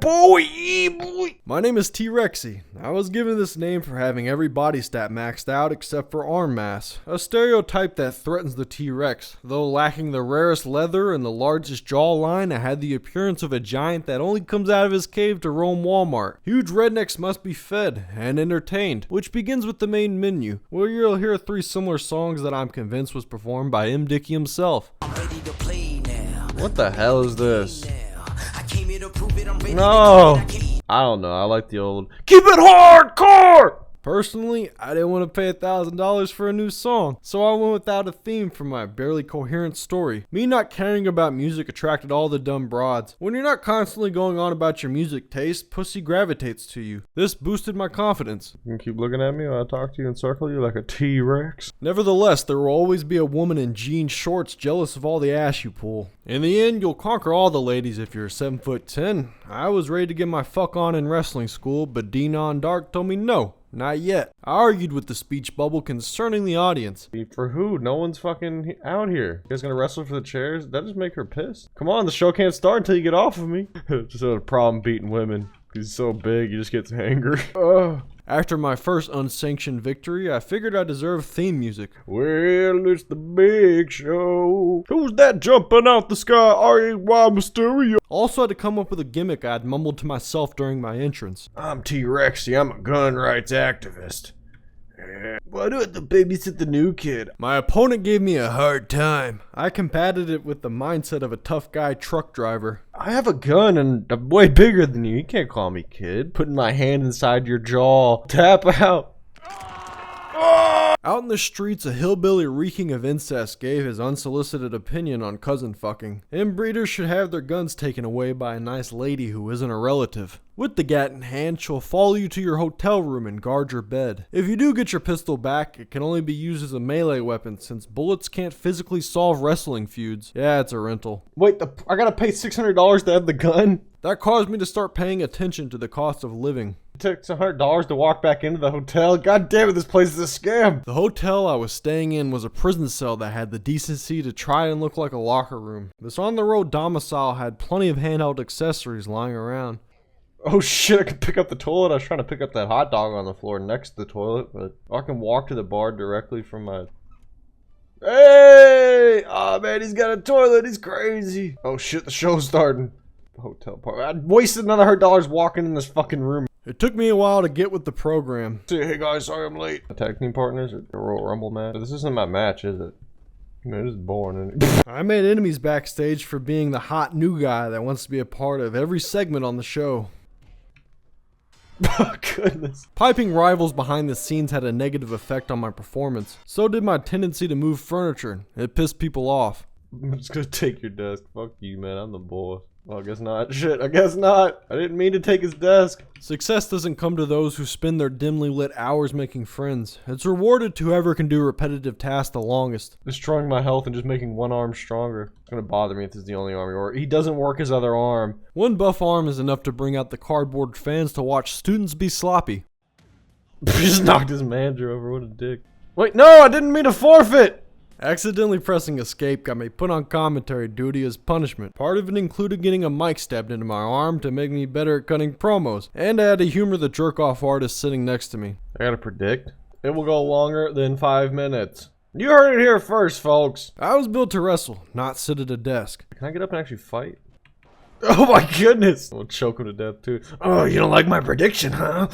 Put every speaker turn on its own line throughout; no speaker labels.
boy, yeah, boy.
My name is T-Rexy. I was given this name for having every body stat maxed out except for arm mass, a stereotype that threatens the T-Rex. Though lacking the rarest leather and the largest jawline, I had the appearance of a giant that only comes out of his cave to roam Walmart. Huge rednecks must be fed and entertained, which begins with the main menu, where you'll hear 3 similar songs that I'm convinced was performed by M. Dickey himself.
What the hell is this? No! I don't know, I like the old keep it hardcore!
Personally, I didn't want to pay $1,000 for a new song, so I went without a theme for my barely coherent story. Me not caring about music attracted all the dumb broads. When you're not constantly going on about your music taste, pussy gravitates to you. This boosted my confidence.
You can keep looking at me while I talk to you and circle you like a T-Rex.
Nevertheless, there will always be a woman in jean shorts jealous of all the ass you pull. In the end, you'll conquer all the ladies if you're 7'10". I was ready to get my fuck on in wrestling school, but Denon Dark told me no. Not yet. I argued with the speech bubble concerning the audience.
For who? No one's fucking out here. You guys gonna wrestle for the chairs? That just make her pissed? Come on, the show can't start until you get off of me. Just had a problem beating women. He's so big, he just gets angry.
After my first unsanctioned victory, I figured I deserved theme music.
Well, it's the big show. Who's that jumping out the sky? R.A.Y. Mysterio.
Also had to come up with a gimmick I had mumbled to myself during my entrance.
I'm T-Rexy. I'm a gun rights activist. Why do I have to babysit the new kid?
My opponent gave me a hard time. I combated it with the mindset of a tough guy truck driver.
I have a gun and I'm way bigger than you. You can't call me kid. Putting my hand inside your jaw. Tap out.
Out in the streets, a hillbilly reeking of incest gave his unsolicited opinion on cousin fucking. Inbreeders should have their guns taken away by a nice lady who isn't a relative. With the gat in hand, she'll follow you to your hotel room and guard your bed. If you do get your pistol back, it can only be used as a melee weapon since bullets can't physically solve wrestling feuds. Yeah, it's a rental.
Wait, I gotta pay $600 to have the gun?
That caused me to start paying attention to the cost of living.
It took $100 to walk back into the hotel. God damn it, this place is a scam.
The hotel I was staying in was a prison cell that had the decency to try and look like a locker room. This on-the-road domicile had plenty of handheld accessories lying around.
Oh shit, I could pick up the toilet. I was trying to pick up that hot dog on the floor next to the toilet, but I can walk to the bar directly from my... Hey! Oh man, he's got a toilet. He's crazy. Oh shit, the show's starting. The hotel part. I wasted another $100 walking in this fucking room.
It took me a while to get with the program.
Hey guys, sorry I'm late. Tag team partners at the Royal Rumble match. This isn't my match, is it? Man, this is boring, isn't it?
I made enemies backstage for being the hot new guy that wants to be a part of every segment on the show.
Oh goodness.
Piping rivals behind the scenes had a negative effect on my performance. So did my tendency to move furniture. It pissed people off.
I'm just gonna take your desk. Fuck you, man. I'm the boss. Well, I guess not. Shit, I guess not. I didn't mean to take his desk.
Success doesn't come to those who spend their dimly lit hours making friends. It's rewarded to whoever can do repetitive tasks the longest.
Destroying my health and just making one arm stronger. It's gonna bother me if this is the only arm he works. He doesn't work his other arm.
One buff arm is enough to bring out the cardboard fans to watch students be sloppy.
He just knocked his manager over. What a dick. Wait, no, I didn't mean to forfeit.
Accidentally pressing escape got me put on commentary duty as punishment. Part of it included getting a mic stabbed into my arm to make me better at cutting promos, and I had to humor the jerk-off artist sitting next to me.
I gotta predict. It will go longer than 5 minutes. You heard it here first, folks.
I was built to wrestle, not sit at a desk.
Can I get up and actually fight? Oh my goodness! I'll choke him to death too. Oh, you don't like my prediction, huh?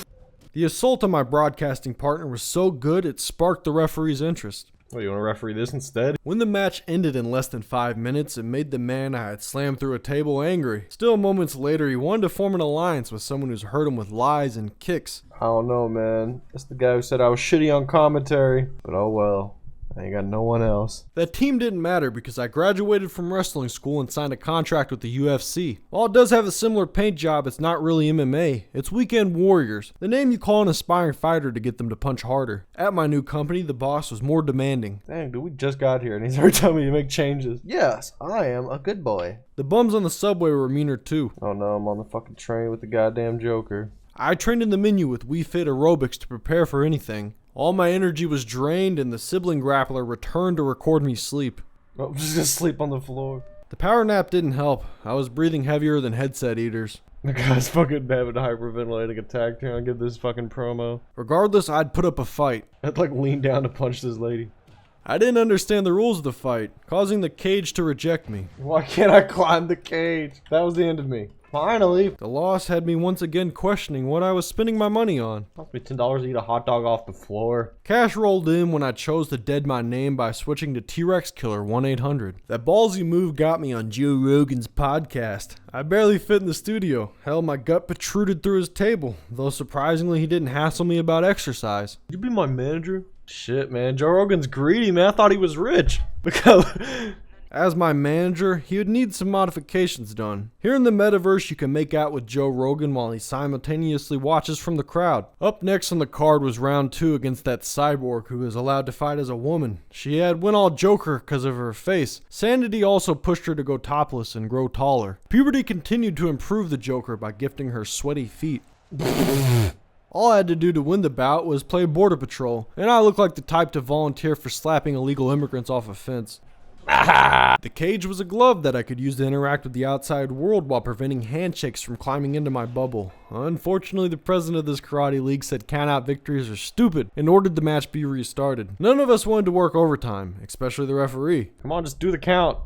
The assault on my broadcasting partner was so good it sparked the referee's interest.
Oh, you want to referee this instead?
When the match ended in less than 5 minutes, it made the man I had slammed through a table angry. Still moments later, he wanted to form an alliance with someone who's hurt him with lies and kicks.
I don't know, man. That's the guy who said I was shitty on commentary. But oh well. I ain't got no one else.
That team didn't matter because I graduated from wrestling school and signed a contract with the UFC. While it does have a similar paint job, it's not really MMA. It's Weekend Warriors, the name you call an aspiring fighter to get them to punch harder. At my new company, the boss was more demanding.
Dang, dude, we just got here and he's already telling me to make changes. Yes, I am a good boy.
The bums on the subway were meaner too.
Oh no, I'm on the fucking train with the goddamn Joker.
I trained in the menu with We Fit aerobics to prepare for anything. All my energy was drained and the sibling grappler returned to record me sleep.
Oh, I'm just gonna sleep on the floor.
The power nap didn't help. I was breathing heavier than headset eaters.
The guy's fucking having a hyperventilating attack trying to get this fucking promo.
Regardless, I'd put up a fight.
I'd like lean down to punch this lady.
I didn't understand the rules of the fight, causing the cage to reject me.
Why can't I climb the cage? That was the end of me. Finally.
The loss had me once again questioning what I was spending my money on.
Cost me $10 to eat a hot dog off the floor.
Cash rolled in when I chose to dead my name by switching to T-Rex Killer 1-800. That ballsy move got me on Joe Rogan's podcast. I barely fit in the studio. Hell, my gut protruded through his table, though surprisingly he didn't hassle me about exercise.
You be my manager? Shit, man. Joe Rogan's greedy, man. I thought he was rich. Because...
As my manager, he would need some modifications done. Here in the metaverse, you can make out with Joe Rogan while he simultaneously watches from the crowd. Up next on the card was round 2 against that cyborg who was allowed to fight as a woman. She had went all Joker because of her face. Sanity also pushed her to go topless and grow taller. Puberty continued to improve the Joker by gifting her sweaty feet. All I had to do to win the bout was play Border Patrol, and I looked like the type to volunteer for slapping illegal immigrants off a fence. The cage was a glove that I could use to interact with the outside world while preventing handshakes from climbing into my bubble. Unfortunately, the president of this karate league said count-out victories are stupid and ordered the match be restarted. None of us wanted to work overtime, especially the referee.
Come on, just do the count.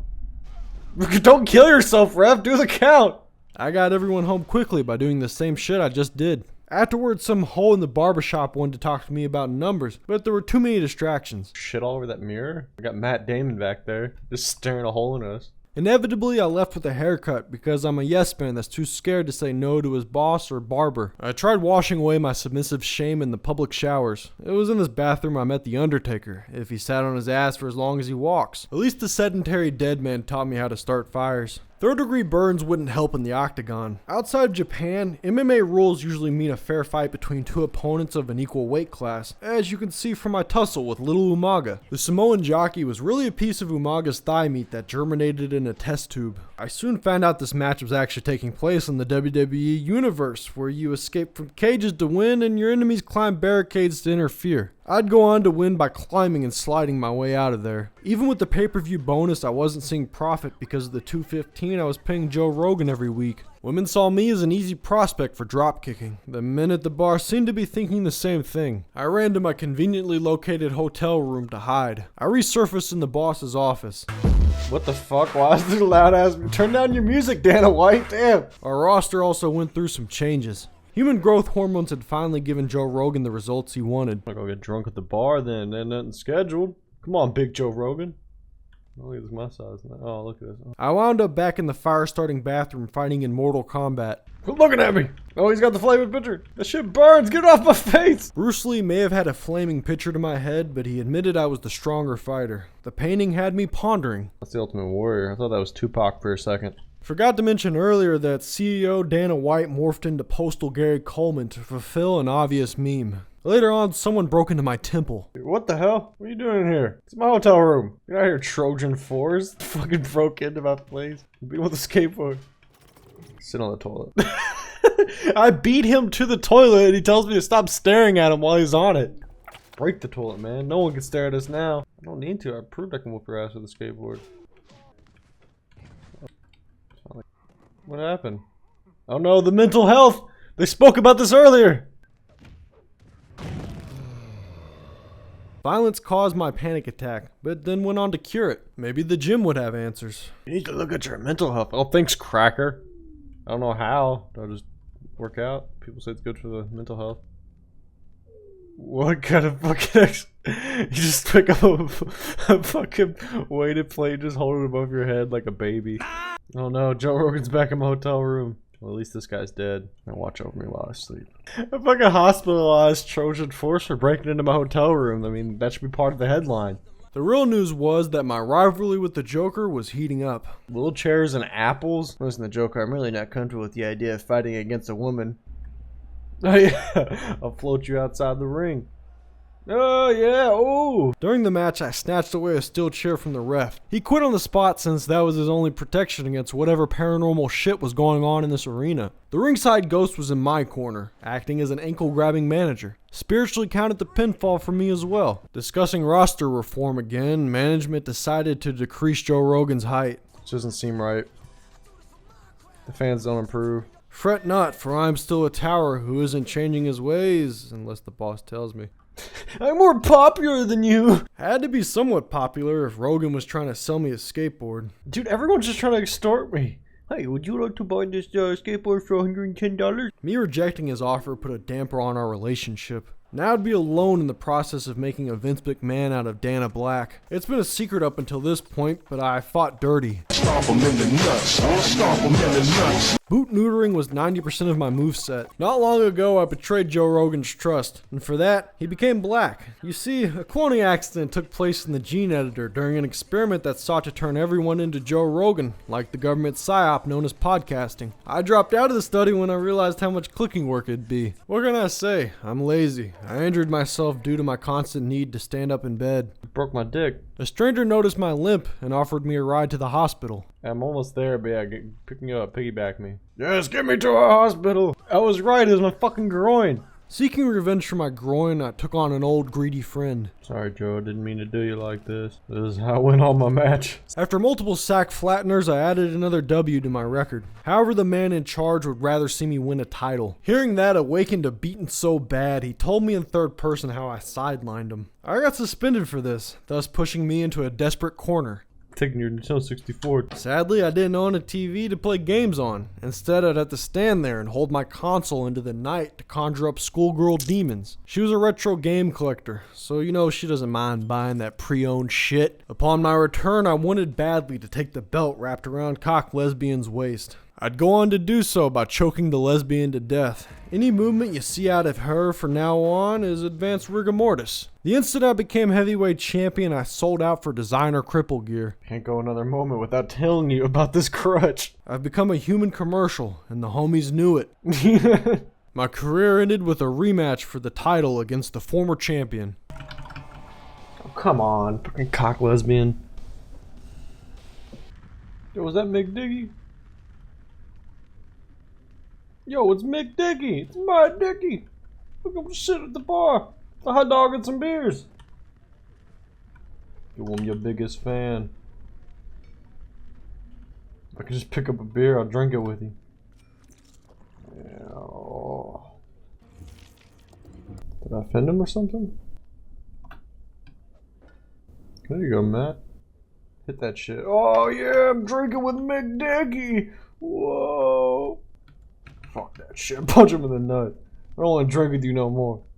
Don't kill yourself, ref. Do the count.
I got everyone home quickly by doing the same shit I just did. Afterwards, some hoe in the barbershop wanted to talk to me about numbers, but there were too many distractions.
Shit all over that mirror. We got Matt Damon back there, just staring a hole in us.
Inevitably, I left with a haircut because I'm a yes man that's too scared to say no to his boss or barber. I tried washing away my submissive shame in the public showers. It was in this bathroom I met the Undertaker, if he sat on his ass for as long as he walks. At least the sedentary dead man taught me how to start fires. Third-degree burns wouldn't help in the octagon. Outside of Japan, MMA rules usually mean a fair fight between two opponents of an equal weight class, as you can see from my tussle with little Umaga. The Samoan jockey was really a piece of Umaga's thigh meat that germinated in a test tube. I soon found out this match was actually taking place in the WWE universe, where you escape from cages to win and your enemies climb barricades to interfere. I'd go on to win by climbing and sliding my way out of there. Even with the pay-per-view bonus, I wasn't seeing profit because of the $215 I was paying Joe Rogan every week. Women saw me as an easy prospect for dropkicking. The men at the bar seemed to be thinking the same thing. I ran to my conveniently located hotel room to hide. I resurfaced in the boss's office.
What the fuck? Why is there loud ass? Turn down your music, Dana White. Damn.
Our roster also went through some changes. Human growth hormones had finally given Joe Rogan the results he wanted.
I'll go get drunk at the bar then. Ain't nothing scheduled. Come on, big Joe Rogan. Oh, look at this my size now. Oh, look at this. Oh.
I wound up back in the fire-starting bathroom fighting in Mortal Kombat.
Quit looking at me! Oh, he's got the flaming picture. That shit burns. Get it off my face!
Bruce Lee may have had a flaming picture to my head, but he admitted I was the stronger fighter. The painting had me pondering.
That's the Ultimate Warrior. I thought that was Tupac for a second.
Forgot to mention earlier that CEO Dana White morphed into Postal Gary Coleman to fulfill an obvious meme. Later on, someone broke into my temple.
What the hell? What are you doing in here? It's my hotel room. You're not here Trojan 4s. Fucking broke into my place. Beat him with a skateboard. Sit on the toilet. I beat him to the toilet and he tells me to stop staring at him while he's on it. Break the toilet, man. No one can stare at us now. I don't need to. I proved I can whoop your ass with a skateboard. What happened? Oh no, the mental health! They spoke about this earlier!
Violence caused my panic attack, but then went on to cure it. Maybe the gym would have answers.
You need to look at your mental health. Oh, thanks, Cracker. I don't know how. Do I just work out? People say it's good for the mental health. What kind of fucking you just pick up a fucking weighted plate, just hold it above your head like a baby. Oh no, Joe Rogan's back in my hotel room. Well, at least this guy's dead. And watch over me while I sleep. A fucking hospitalized Trojan force for breaking into my hotel room. I mean, that should be part of the headline.
The real news was that my rivalry with the Joker was heating up.
Wheelchairs and apples? Listen, the Joker, I'm really not comfortable with the idea of fighting against a woman. Oh yeah, I'll float you outside the ring. Oh yeah, ooh.
During the match, I snatched away a steel chair from the ref. He quit on the spot since that was his only protection against whatever paranormal shit was going on in this arena. The ringside ghost was in my corner, acting as an ankle-grabbing manager. Spiritually counted the pinfall for me as well. Discussing roster reform again, management decided to decrease Joe Rogan's height.
This doesn't seem right. The fans don't improve.
Fret not, for I am still a tower who isn't changing his ways, unless the boss tells me.
I'm more popular than you.
Had to be somewhat popular if Rogan was trying to sell me a skateboard.
Dude, everyone's just trying to extort me. Hey, would you like to buy this skateboard for $110?
Me rejecting his offer put a damper on our relationship. Now I'd be alone in the process of making a Vince McMahon out of Dana Black. It's been a secret up until this point, but I fought dirty.
Stomp 'em in the nuts. Stomp 'em in the nuts.
Boot neutering was 90% of my moveset. Not long ago, I betrayed Joe Rogan's trust, and for that, he became black. You see, a cloning accident took place in the gene editor during an experiment that sought to turn everyone into Joe Rogan, like the government psyop known as podcasting. I dropped out of the study when I realized how much clicking work it'd be. What can I say? I'm lazy. I injured myself due to my constant need to stand up in bed.
Broke my dick.
A stranger noticed my limp and offered me a ride to the hospital.
I'm almost there, but yeah, pick me up, piggyback me. Yes, get me to a hospital. I was right, it was my fucking groin.
Seeking revenge for my groin, I took on an old greedy friend.
Sorry, Joe, I didn't mean to do you like this. This is how I win all my matches.
After multiple sack flatteners, I added another W to my record. However, the man in charge would rather see me win a title. Hearing that awakened a beaten so bad, he told me in third person how I sidelined him. I got suspended for this, thus pushing me into a desperate corner.
Taking your Nintendo 64.
Sadly, I didn't own a TV to play games on. Instead, I'd have to stand there and hold my console into the night to conjure up schoolgirl demons. She was a retro game collector, so you know she doesn't mind buying that pre-owned shit. Upon my return, I wanted badly to take the belt wrapped around cock lesbian's waist. I'd go on to do so by choking the lesbian to death. Any movement you see out of her from now on is advanced rigor mortis. The instant I became heavyweight champion, I sold out for designer cripple gear.
Can't go another moment without telling you about this crutch.
I've become a human commercial, and the homies knew it. My career ended with a rematch for the title against the former champion.
Oh, come on, fucking cock lesbian. Yo, was that Mick Diggy? Yo, it's Mick Dickey. It's my Dickey. Look, I'm just sitting at the bar. A hot dog and some beers. Yo, I'm your biggest fan. If I could just pick up a beer, I'll drink it with you. Yeah. Oh. Did I offend him or something? There you go, Matt. Hit that shit. Oh yeah, I'm drinking with Mick Dickey. Whoa. Fuck that shit. Punch him in the nut. I don't want to drink with you no more.